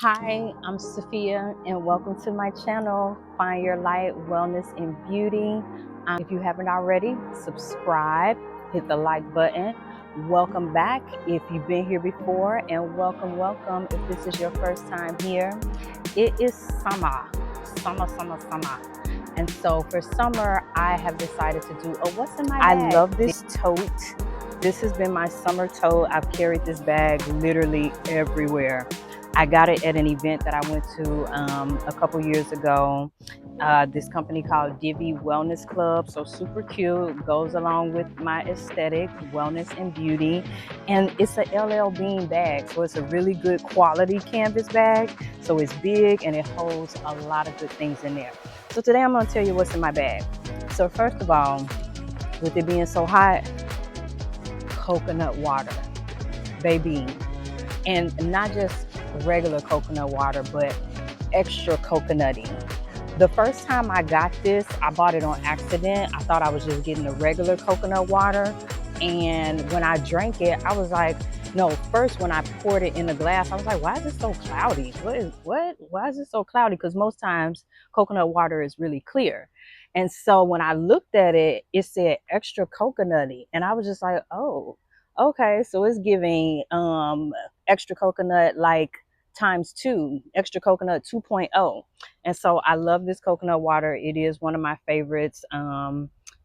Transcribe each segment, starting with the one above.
Hi, I'm Safia and welcome to my channel, Find Your Light, Wellness and Beauty. If you haven't already, subscribe, hit the like button. Welcome back if you've been here before, and welcome if this is your first time here. It is summer. And so for summer, I have decided to do a what's in my bag. I love this tote. This has been my summer tote. I've carried this bag literally everywhere. I got it at an event that I went to a couple years ago. This company called Divi Wellness Club. So super cute, goes along with my aesthetic, wellness and beauty. And it's a LL Bean bag. So it's a really good quality canvas bag. So it's big and it holds a lot of good things in there. So today I'm gonna tell you what's in my bag. So first of all, with it being so hot, coconut water, baby. And not just regular coconut water, but extra coconutty. The first time I got this, I bought it on accident. I thought I was just getting the regular coconut water. And when I drank it, I was like, no, first when I poured it in the glass, I was like, why is it so cloudy? Why is it so cloudy? Because most times coconut water is really clear. And so when I looked at it, it said extra coconutty. And I was just like, oh, okay. So it's giving extra coconut like times two, extra coconut 2.0. And so I love this coconut water. It is one of my favorites.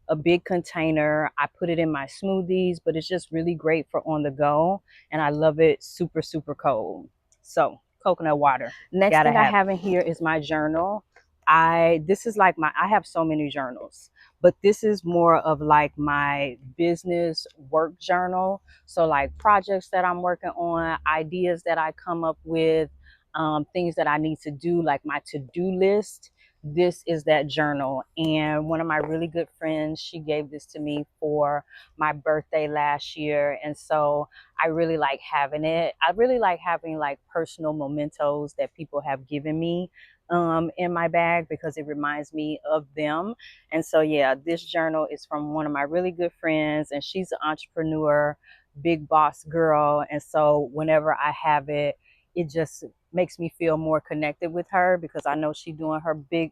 A big container. I put it in my smoothies, but it's just really great for on the go. And I love it super, super cold. So coconut water. Next thing I have in here is my journal. This is like I have so many journals, but this is more of like my business work journal. So like projects that I'm working on, ideas that I come up with, things that I need to do, like my to-do list. This is that journal. And one of my really good friends, she gave this to me for my birthday last year. And so I really like having it. I really like having like personal mementos that people have given me in my bag because it reminds me of them. And so, yeah, this journal is from one of my really good friends, and she's an entrepreneur, big boss girl. And so whenever I have it, it just makes me feel more connected with her because I know she's doing her big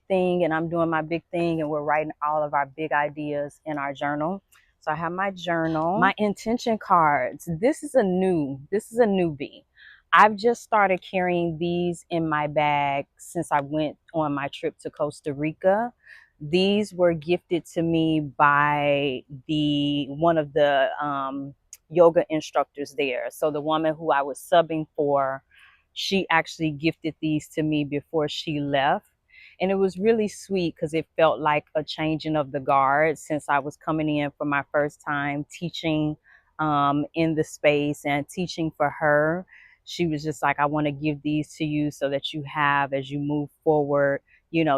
thing and I'm doing my big thing, and we're writing all of our big ideas in our journal. So I have my journal, my intention cards. This is a newbie. I've just started carrying these in my bag since I went on my trip to Costa Rica. These were gifted to me by one of the yoga instructors there. So the woman who I was subbing for, she actually gifted these to me before she left. And it was really sweet because it felt like a changing of the guard since I was coming in for my first time teaching in the space and teaching for her. She was just like, I want to give these to you so that you have as you move forward,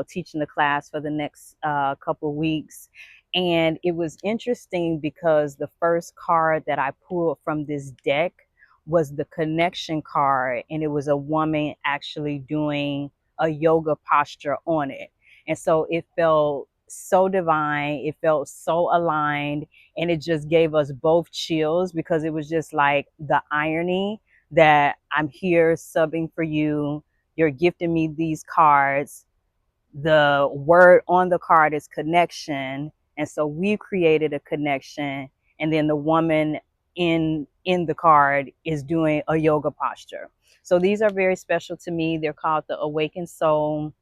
teaching the class for the next couple of weeks. And it was interesting because the first card that I pulled from this deck was the connection card, and it was a woman actually doing a yoga posture on it. And so it felt so divine, it felt so aligned, and it just gave us both chills because it was just like the irony that I'm here subbing for you, you're gifting me these cards, the word on the card is connection, and so we created a connection, and then the woman in the card is doing a yoga posture. So these are very special to me. They're called the Awakened Soul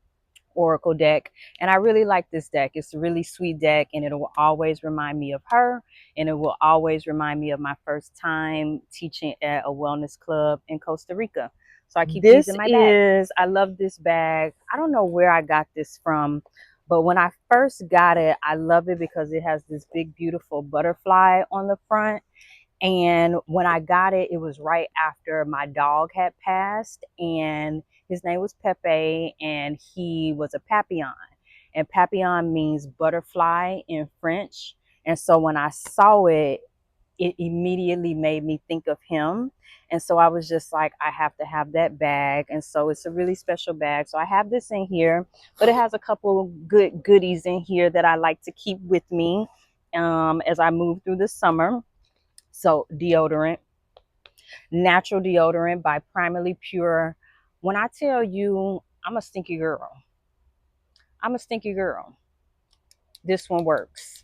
Oracle deck, and I really like this deck. It's a really sweet deck, and it will always remind me of her, and it will always remind me of my first time teaching at a wellness club in Costa Rica. So I keep these in my bag. I love this bag. I don't know where I got this from, but when I first got it, I love it because it has this big beautiful butterfly on the front. And when I got it, it was right after my dog had passed, and his name was Pepe, and he was a papillon. And papillon means butterfly in French. And so when I saw it, it immediately made me think of him. And so I was just like, I have to have that bag. And so it's a really special bag. So I have this in here, but it has a couple of good goodies in here that I like to keep with me as I move through the summer. So deodorant, natural deodorant by Primarily Pure When I tell you I'm a stinky girl, I'm a stinky girl. This one works.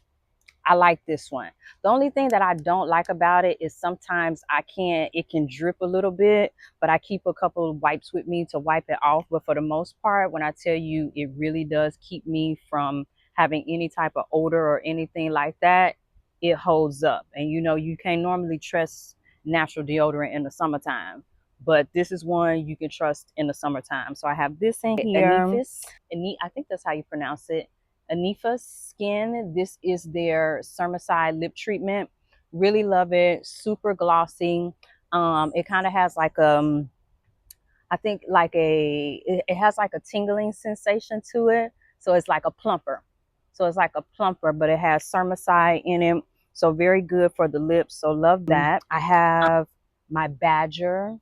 I like this one. The only thing that I don't like about it is sometimes it can drip a little bit, but I keep a couple of wipes with me to wipe it off. But for the most part, when I tell you it really does keep me from having any type of odor or anything like that, it holds up. And you know, you can't normally trust natural deodorant in the summertime, but this is one you can trust in the summertime. So I have this in here. I think that's how you pronounce it. Anifa Skin. This is their Summerside lip treatment. Really love it. Super glossy. It kind of has like I think like it has like a tingling sensation to it. So it's like a plumper. So it's like a plumper, but it has Summerside in it. So very good for the lips. So love that. I have my Badger.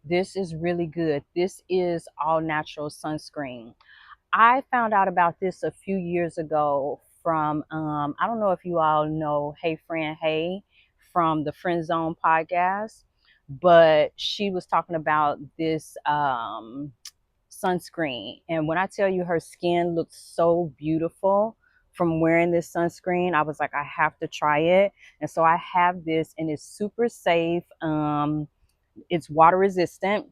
This is really good. This is all natural sunscreen. I found out about this a few years ago from, I don't know if you all know Hey Friend Hey from the Friend Zone podcast, but she was talking about this sunscreen. And when I tell you her skin looks so beautiful from wearing this sunscreen, I was like, I have to try it. And so I have this and it's super safe. It's water resistant,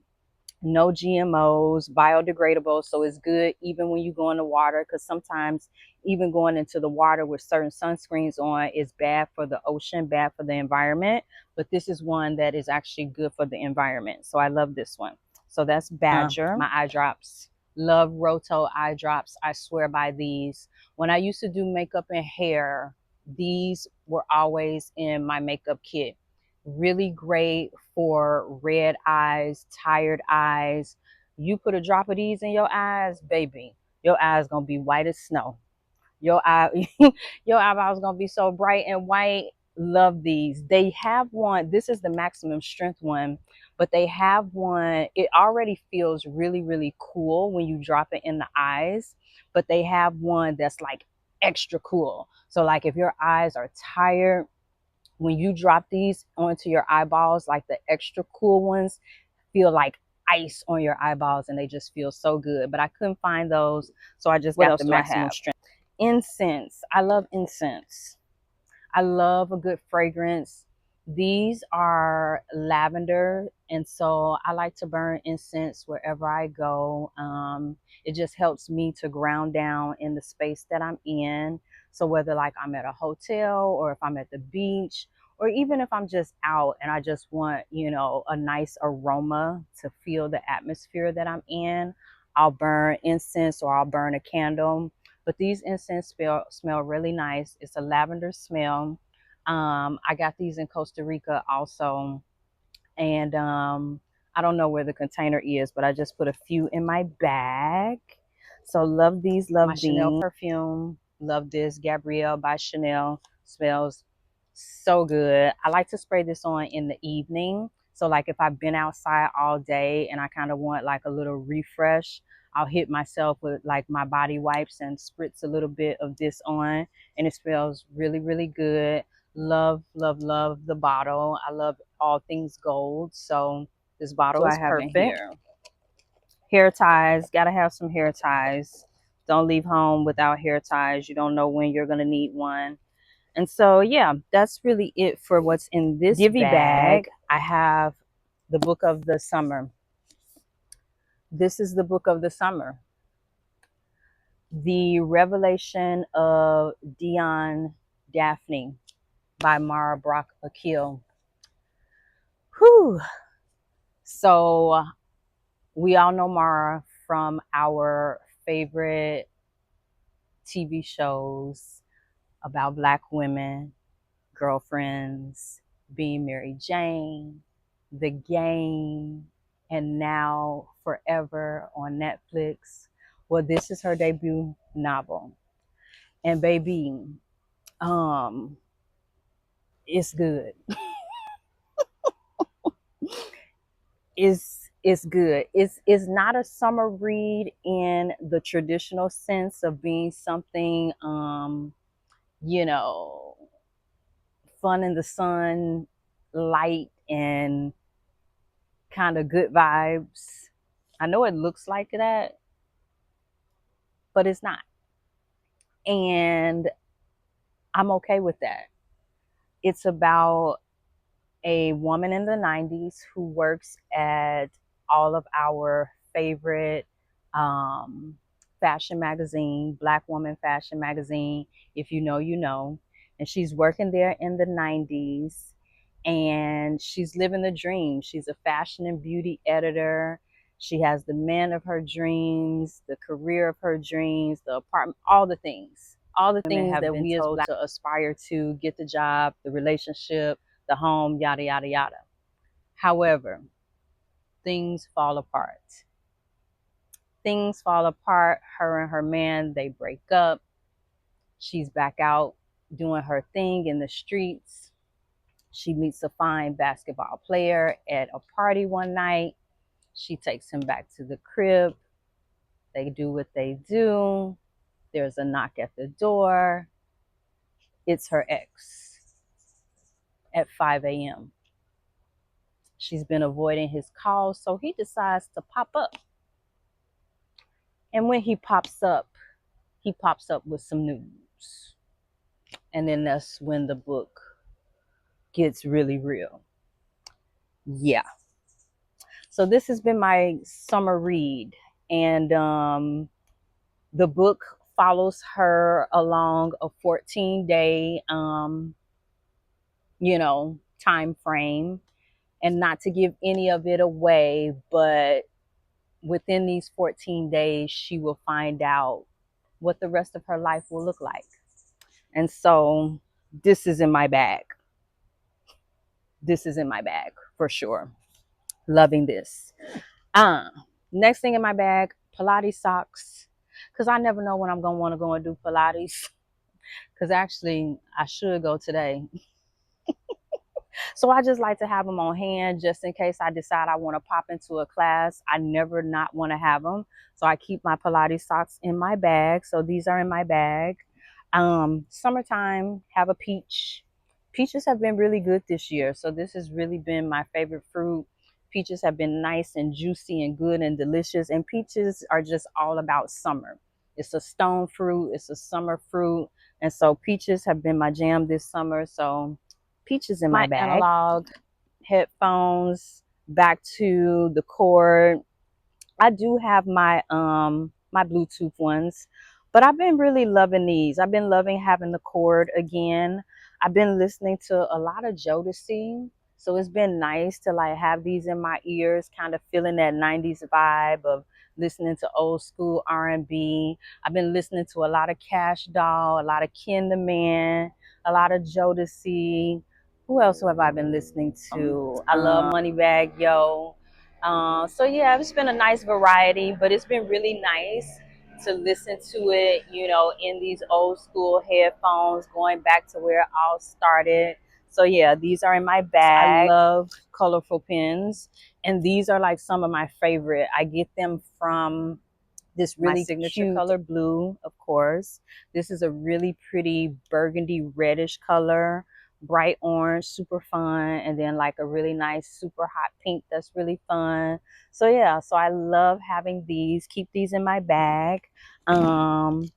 no GMOs, biodegradable. So it's good even when you go in the water, because sometimes even going into the water with certain sunscreens on is bad for the ocean, bad for the environment. But this is one that is actually good for the environment. So I love this one. So that's Badger. My eye drops. Love Roto eye drops. I swear by these. When I used to do makeup and hair, these were always in my makeup kit. Really great for red eyes, tired eyes. You put a drop of these in your eyes, baby, your eyes gonna be white as snow. Your eye, your eyeballs gonna be so bright and white. Love these. They have one. This is the maximum strength one, but they have one. It already feels really, really cool when you drop it in the eyes. But they have one that's like extra cool. So like if your eyes are tired, when you drop these onto your eyeballs, like the extra cool ones feel like ice on your eyeballs and they just feel so good. But I couldn't find those, so I just got the maximum strength. Incense. I love incense. I love a good fragrance. These are lavender, and so I like to burn incense wherever I go. It just helps me to ground down in the space that I'm in. So whether like I'm at a hotel or if I'm at the beach, or even if I'm just out and I just want, you know, a nice aroma to feel the atmosphere that I'm in, I'll burn incense or I'll burn a candle. But these incense smell really nice. It's a lavender smell. I got these in Costa Rica also. And I don't know where the container is, but I just put a few in my bag. So love these, love my these. Chanel perfume. Love this. Gabrielle by Chanel. Smells so good. I like to spray this on in the evening. So like if I've been outside all day and I kind of want like a little refresh, I'll hit myself with like my body wipes and spritz a little bit of this on, and it smells really, really good. Love, love, love the bottle. I love all things gold. So this bottle is perfect. Here. Hair ties. Gotta have some hair ties. Don't leave home without hair ties. You don't know when you're gonna need one. And so yeah, that's really it for what's in this Divvy bag. I have the book of the summer. This is the book of the summer. The Revelation of Dion Daphne by Mara Brock Akil. Whew. So we all know Mara from our favorite TV shows about Black women, Girlfriends, Being Mary Jane, The Game, and now Forever on Netflix. Well, this is her debut novel. And baby, it's good. It's good. It's not a summer read in the traditional sense of being something you know, fun in the sun, light and kind of good vibes. I know it looks like that, but it's not. And I'm okay with that. It's about a woman in the 90s who works at all of our favorite fashion magazine, Black Woman Fashion Magazine. If you know, you know. And she's working there in the 90s, and she's living the dream. She's a fashion and beauty editor. She has the man of her dreams, the career of her dreams, the apartment, all the things. All the things that we as Black to aspire to, get the job, the relationship, the home, yada, yada, yada. However, things fall apart. Things fall apart. Her and her man, they break up. She's back out doing her thing in the streets. She meets a fine basketball player at a party one night. She takes him back to the crib. They do what they do. There's a knock at the door. It's her ex at 5 a.m. She's been avoiding his calls, so he decides to pop up. And when he pops up with some news. And then that's when the book gets really real. Yeah. So this has been my summer read. And the book follows her along a 14-day, time frame. And not to give any of it away, but within these 14 days, she will find out what the rest of her life will look like. And so this is in my bag. This is in my bag for sure. Loving this. Next thing in my bag, Pilates socks. Because I never know when I'm going to want to go and do Pilates. Because actually, I should go today. So I just like to have them on hand just in case I decide I want to pop into a class. I never not want to have them. So I keep my Pilates socks in my bag. So these are in my bag. Summertime, have a peach. Peaches have been really good this year. So this has really been my favorite fruit. Peaches have been nice and juicy and good and delicious. And peaches are just all about summer. It's a stone fruit. It's a summer fruit. And so peaches have been my jam this summer. So peaches in my bag. Analog headphones, back to the cord. I do have my my Bluetooth ones, but I've been really loving these. I've been loving having the cord again. I've been listening to a lot of Jodeci, so it's been nice to like have these in my ears, kind of feeling that 90s vibe of listening to old school R&B. I've been listening to a lot of Cash Doll, a lot of Ken the Man, a lot of Jodeci. Who else have I been listening to? I love Moneybag Yo. So yeah, it's been a nice variety, but it's been really nice to listen to it, in these old school headphones, going back to where it all started. So yeah, these are in my bag. I love colorful pens, and these are like some of my favorite. I get them from this really signature color blue, of course. This is a really pretty burgundy reddish color, bright orange, super fun, and then like a really nice super hot pink that's really fun. So yeah, so I love having these. Keep these in my bag. Tapatio.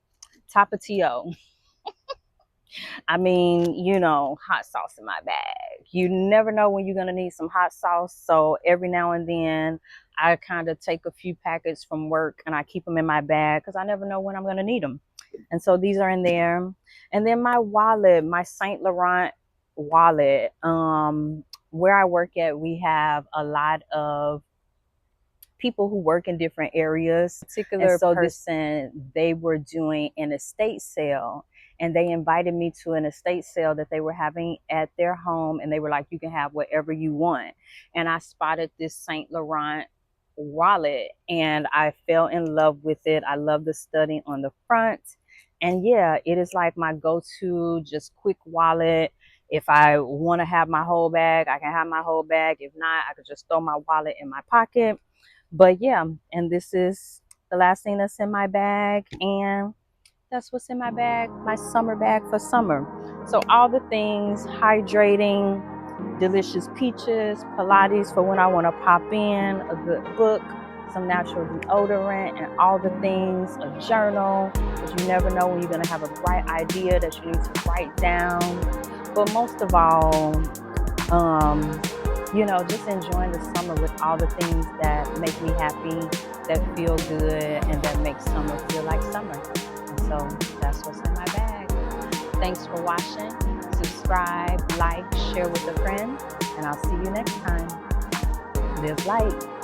I mean, hot sauce in my bag. You never know when you're going to need some hot sauce. So every now and then I kind of take a few packets from work and I keep them in my bag because I never know when I'm going to need them. And so these are in there. And then my wallet, my Saint Laurent wallet. Where I work at, we have a lot of people who work in different areas. Particular person, they were doing an estate sale, and they invited me to an estate sale that they were having at their home, and they were like, you can have whatever you want. And I spotted this Saint Laurent wallet and I fell in love with it. I love the studding on the front, and yeah, it is like my go-to just quick wallet. If I want to have my whole bag, I can have my whole bag. If not, I could just throw my wallet in my pocket. But yeah, and this is the last thing that's in my bag, and that's what's in my bag, my summer bag for summer. So all the things: hydrating, delicious peaches, Pilates for when I want to pop in, a good book, some natural deodorant, and all the things, a journal, because you never know when you're going to have a bright idea that you need to write down. But most of all, you know, just enjoying the summer with all the things that make me happy, that feel good, and that make summer feel like summer. And so that's what's in my bag. Thanks for watching. Subscribe, like, share with a friend, and I'll see you next time. Live light.